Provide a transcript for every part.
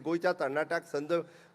गोयच्या तरणाट्याक संद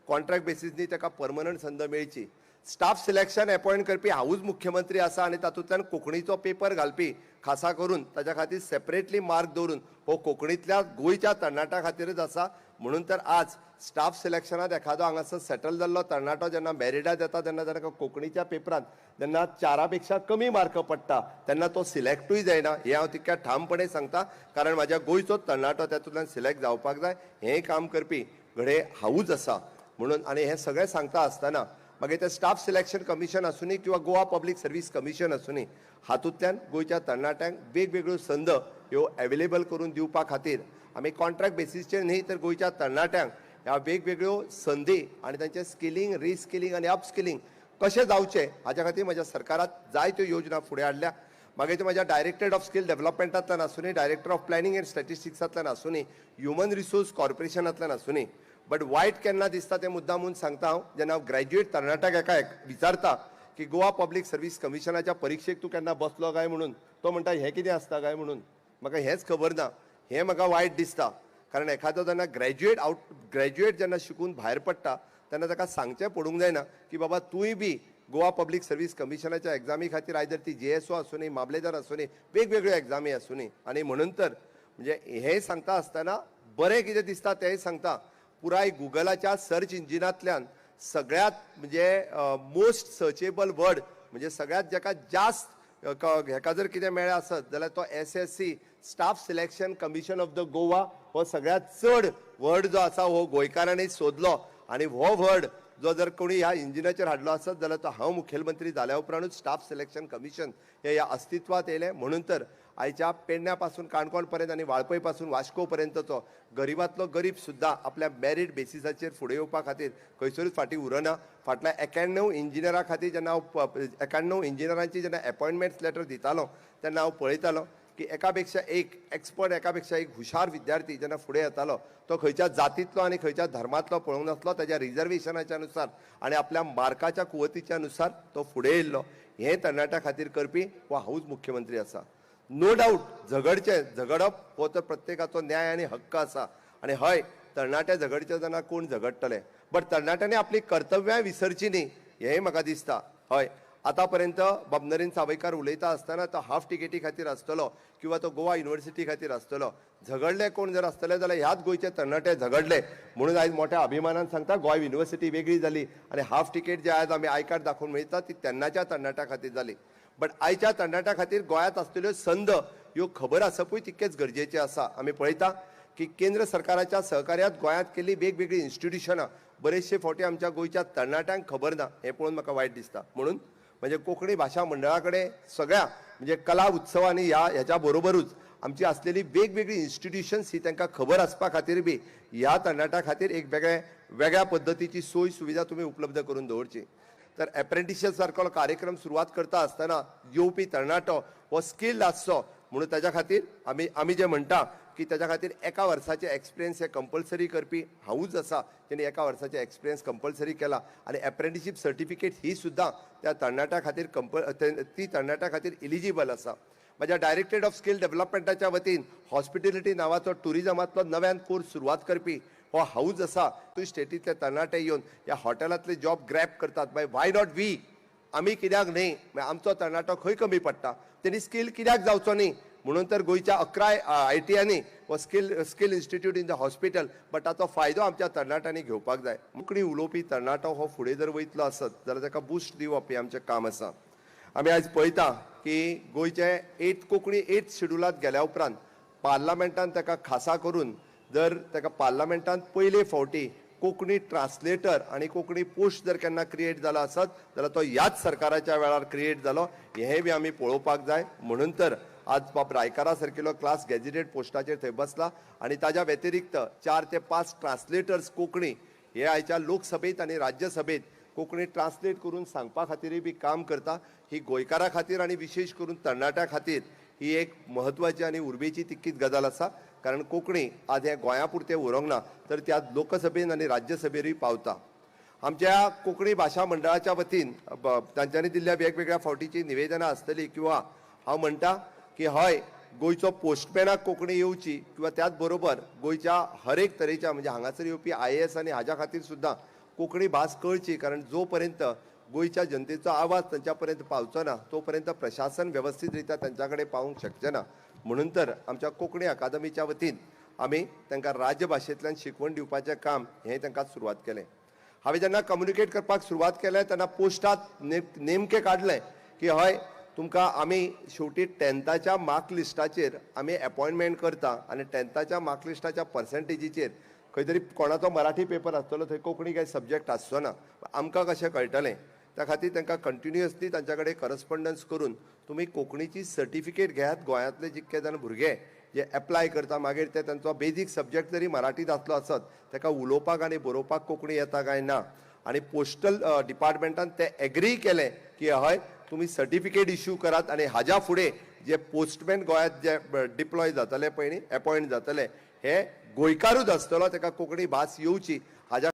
कॉन्ट्रॅक्ट बेसिसनी ताका परमनंट संद मेळची। स्टाफ सिलेक्शन अपॉइंट करपी हांवूच मुख्यमंत्री आसा आनी तातूंतल्यान कोंकणीचो पेपर घालपी खासा करून ताच्या खातीर सेपरेटली मार्क दवरून हो कोंकणींतल्या गोंयच्या तरणाट्या खातीरच आसा। म्हणून तर आज स्टाफ सिलेक्शनात एखादो हांगासर सेटल जाल्लो तरणाटो जेन्ना मॅरिटात येता तेन्ना ताका कोंकणीच्या पेपरांत जेन्ना 4 पेक्षा कमी मार्क पडटा तेन्ना तो सिलेक्टूय जायना हें हांव तितक्या ठामपणे सांगता, कारण म्हाज्या गोंयचो तरणाटो तातूंतल्यान सिलेक्ट जावपाक जाय हें काम करपी घडये हांवूच आसा। म्हणून आनी हें सगळें सांगता आसतना मागीर ते स्टाफ सिलेक्शन कमिशन आसूनी किंवा गोवा पब्लीक सर्वीस कमिशन आसूनी हातूंतल्यान गोंयच्या तरणाट्यांक वेगवेगळ्यो संद ह्यो अवेलेबल करून दिवपा खातीर आमी कॉन्ट्रॅक्ट बेसिसचेर न्ही तर गोंयच्या तरणाट्यांक ह्या वेगवेगळ्यो संदी आनी तांचें स्किलिंग रिस्किलिंग आनी अपस्किलिंग कशें जावचें हाच्या खातीर म्हज्या सरकारान जायत्यो योजना फुडें हाडल्या। मागीर म्हज्या डायरेक्टरेट ऑफ स्कील डेव्हलपमेंटांतल्यान आसूनी डायरेक्टर ऑफ प्लॅनिंग एंड स्टॅटिस्टिक्सांतल्यान आसूनी ह्युमन रिसोर्स कॉर्पोरेशनांतल्यान आसूनी बट वायट केन्ना दिसता तें मुद्दामून सांगता हांव जेन्ना हांव ग्रॅज्युएट तरणाट्याक एका विचारता की गोवा पब्लीक सर्वीस कमिशनाच्या परिक्षेक तूं केन्ना बसलो काय म्हणून तो म्हणटा हें कितें आसता काय म्हणून म्हाका हेंच खबर ना। हें म्हाका वायट दिसता, कारण एखादो जेन्ना ग्रॅज्युएट जेन्ना शिकून भायर पडटा तेन्ना ताका सांगचें पडूंक जायना की बाबा तूंय बी गोवा पब्लीक सर्वीस कमिशनाच्या एग्जामी खातीर आयदर ती JSO आसूनी मामलेदार आसूनी वेगवेगळ्यो एग्जामी आसूनी आनी म्हणून तर म्हणजे हें सांगता आसतना बरें कितें दिसता तेंय सांगता। पुराय गुगलाच्या सर्च इंजिनांतल्यान सगळ्यात म्हणजे मोस्ट सर्चेबल वर्ड म्हणजे सगळ्यात जाका जास्त हेका जर कितें मेळ्ळें आसत जाल्यार तो SSC staff selection commission of the Goa हो सगळ्यात चड वर्ड जो आसा हो गोंयकारांनी सोदलो आनी हो वर्ड जो जर कोणी ह्या इंजिनाचेर हाडलो आसत जाल्यार तो हांव मुखेलमंत्री जाल्या उपरांतूच स्टाफ सिलेक्शन कमिशन हे ह्या अस्तित्वात येयलें। म्हणून तर आयच्या पेडण्या पासून काणकोण पर्यंत आनी वाळपय पासून वास्को पर्यंतचो गरीबांतलो गरीब सुद्दां आपल्या मेरीट बेसिसाचेर फुडें येवपा खातीर खंयसरूच फाटीं उरना। फाटल्या 91 इंजिनियरां खातीर जेन्ना हांव 91 इंजिनियरांची जेन्ना अपॉयंटमेंट लेटर दितालो तेन्ना हांव पळयतालो की एका पेक्षा एक एक्सपर्ट एका पेक्षा एक हुशार विद्यार्थी जेन्ना फुडें येतालो तो खंयच्या जातींतलो आनी खंयच्या धर्मांतलो पळोवंक नासलो, ताच्या रिजर्वेशनाच्या नुसार आनी आपल्या मार्काच्या कुवतीच्या नुसार तो फुडें येयल्लो। हें तरणाट्या खातीर करपी हो हांवूच मुख्यमंत्री आसा। नो डावट झगडप हो तर प्रत्येकाचो न्याय आनी हक्क आसा आनी हय तरणाटे झगडचे जाल्यार कोण झगडटले बट तरणाट्यांनी आपली कर्तव्यां विसरची न्ही हेंय म्हाका दिसता। हय आतां पर्यंत बाबनरेन सावयकार उलयता आसतना तो हाफ टिकेटी खातीर आसतलो किंवा तो गोवा युनिवर्सिटी खातीर आसतलो, झगडले कोण जर आसतले जाल्यार ह्याच गोंयचे तरणाटे झगडले म्हणून आयज मोठ्या अभिमानान सांगता गोंय युनिवर्सिटी वेगळी जाली आनी हाफ टिकेट जे आयज आमी आयकार्ड दाखोवन मेळटा ती तेन्नाच्या तरणाट्या खातीर जाली। बट आयच्या तरणाट्या खातीर गोंयांत आसतल्यो संद ह्यो खबर आसपूय तितकेच गरजेचे आसा। आमी पळयता की केंद्र सरकाराच्या सहकार्यांत गोंयांत केल्ली वेगवेगळी इन्स्टिट्यूशनां बरेचशे फावटी आमच्या गोंयच्या तरणाट्यांक खबर ना हें पळोवन म्हाका वायट दिसता। म्हणून म्हणजे कोंकणी भाशा मंडळा कडेन सगळ्या म्हणजे कला उत्सवांनी ह्याच्या बरोबरूच आमची आसलेली वेगवेगळी इन्स्टिट्यूशन्स ही तांकां खबर आसपा खातीर बी ह्या तरणाट्या खातीर एक वेगळ्या पद्दतीची सोय सुविधा तुमी उपलब्ध करून दवरची। तर एप्रेंटिसशिप सारको कार्यक्रम सुरवात करता आसतना येवपी तरणाटो हो स्किल्ड आसचो म्हणून ताच्या खातीर आमी जे म्हणटा की ताच्या खातीर एका वर्साचे एक्सपिरियन्स हे कंपल्सरी करपी हांवूच आसा जेणे एका वर्साचे एक्सपिरियन्स कंपल्सरी केला आनी एप्रेंटिसशीप सर्टिफिकेट ही सुद्दां त्या तरणाट्या खातीर ती तरणाट्या खातीर इलिजिबल आसा। म्हज्या डायरेक्टरेट ऑफ स्कील डेव्हलपमेंटाच्या वतीन हॉस्पिटॅलिटी नांवाचो टुरिजमांतलो नव्यान कोर्स सुरवात करपी हो हाऊस आसा। तूं स्टेटींतले तरणाटे येवन ह्या हॉटेलांतले जॉब ग्रॅब करतात मागीर वाय नॉट वी आमी कित्याक न्ही आमचो तरणाटो खंय कमी पडटा तेणी स्कील कित्याक जावचो न्ही म्हणून तर गोंयच्या 11 ITयांनी हो skill institute in the hospital but ताचो फायदो आमच्या तरणाट्यांनी घेवपाक जाय। कोंकणी उलोवपी तरणाटो हो फुडें जर वयतलो आसत जाल्यार ताका बूस्ट दिवप हें आमचें काम आसा। आमी आयज पळयता की गोंयचे कोंकणी 8th शेड्युलांत गेल्या उपरांत पार्लमेंटान ताका खासा करून जर ताका पार्लमेंटान पयले फावटी कोंकणी ट्रान्सलेटर आनी कोंकणी पोस्ट जर केन्ना क्रिएट जालो आसत जाल्यार तो ह्याच सरकाराच्या वेळार क्रिएट जालो हेंय बी आमी पळोवपाक जाय। म्हणून तर आज बाब रायकारा सारकेलो क्लास गॅजिटेड पोस्टाचेर थंय बसला आनी ताज्या व्यतिरिक्त 4 ते 5 ट्रान्सलेटर्स कोंकणी हे आयच्या लोकसभेत आनी राज्यसभेत कोंकणी ट्रान्सलेट करून सांगपा खातीरय बी काम करता। ही गोंयकारा खातीर आनी विशेश करून तरणाट्या खातीर ही एक म्हत्वाची आनी उर्बेची तितकीच गजाल आसा, कारण कोंकणी आज हे गोंया पुरते उरोंक ना तर त्या लोकसभेन आनी राज्यसभेरूय पावता। आमच्या कोंकणी भाशा मंडळाच्या वतीन तांच्यांनी दिल्ल्या वेगवेगळ्या फावटीची निवेदनां आसतली किंवा हांव म्हणटा की हय गोयचो पोस्टमॅनाक कोंकणी येवची किंवा त्याच बरोबर गोयच्या हर एक तरेच्या म्हणजे हांगासर येवपी IAS आनी हाज्या खातीर सुद्दां कोंकणी भास कळची, कारण जो पर्यंत गोयच्या जनतेचो आवाज तांच्या पर्यंत पावचो ना तो पर्यंत प्रशासन व्यवस्थीत रित्या तांच्या कडेन पावूंक शकचें ना. म्हणून तर आमच्या कोंकणी अकादमीच्या वतीन आमी तांकां राजभाशेंतल्यान शिकवण दिवपाचें काम हें तांकां सुरवात केलें. हांवें जेन्ना कम्युनिकेट करपाक सुरवात केलें तेन्ना पोस्टात नेमकें काडलें की हय तुमकां आमी शेवटी 10th मार्क लिस्टाचेर आमी अपॉयंटमेंट करता आनी 10th मार्क लिस्टाच्या पर्संटेजीचेर खंय तरी कोणाचो मराठी पेपर आसतलो थंय कोंकणी कांय सब्जेक्ट आसचो ना. आमकां कशें कळटलें त्या खातीर तांकां कंटिन्युअसली तांच्या कडेन करस्पॉन्डन्स करून तुमी कोंकणीची सर्टिफिकेट घेयात. गोंयांतले जितके जाण भुरगे जे एप्लाय करता मागीर ते तांचो बेजीक सब्जेक्ट जरी मराठीत आसलो आसत ताका उलोवपाक आनी बरोवपाक कोंकणी येता काय ना. आनी पोस्टल डिपार्टमेंटान ते एग्री केलें की हय तुमी सर्टिफिकेट इश्यू करात आनी हाज्या फुडें जे पोस्टमॅन गोंयांत जे डिप्लॉय जातले पळय न्ही अपॉयंट जातले हे गोंयकारूच आसतलो, ताका कोंकणी भास येवची हाज्या